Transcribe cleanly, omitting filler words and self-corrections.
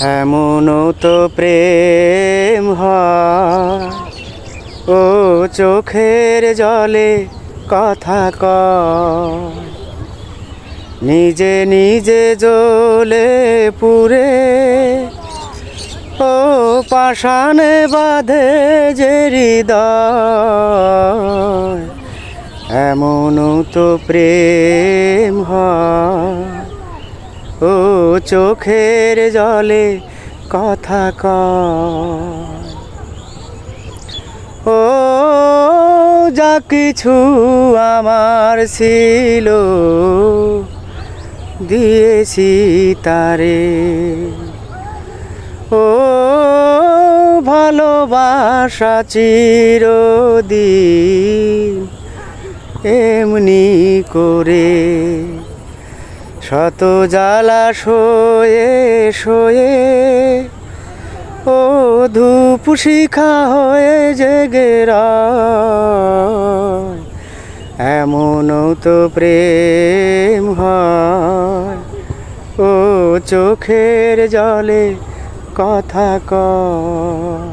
এমনও তো প্রেম হয়, ও চোখের জলে কথা কয়, নিজে নিজে জ্বলে পুড়ে, ও পাষাণে বাঁধে যে হৃদয়। এমনও তো প্রেম হয়, ও চোখের জলে কথা কয়। ও যা কিছু আমার ছিল দিয়েছি তারে, ও ভালোবাসা চিরদিন এমনি করে। শত জ্বালা সয়ে সয়ে, ও ধূপ শিখা হয়ে জেগে রয়। এমনও তো প্রেম হয়, ও চোখের জলে কথা কয়।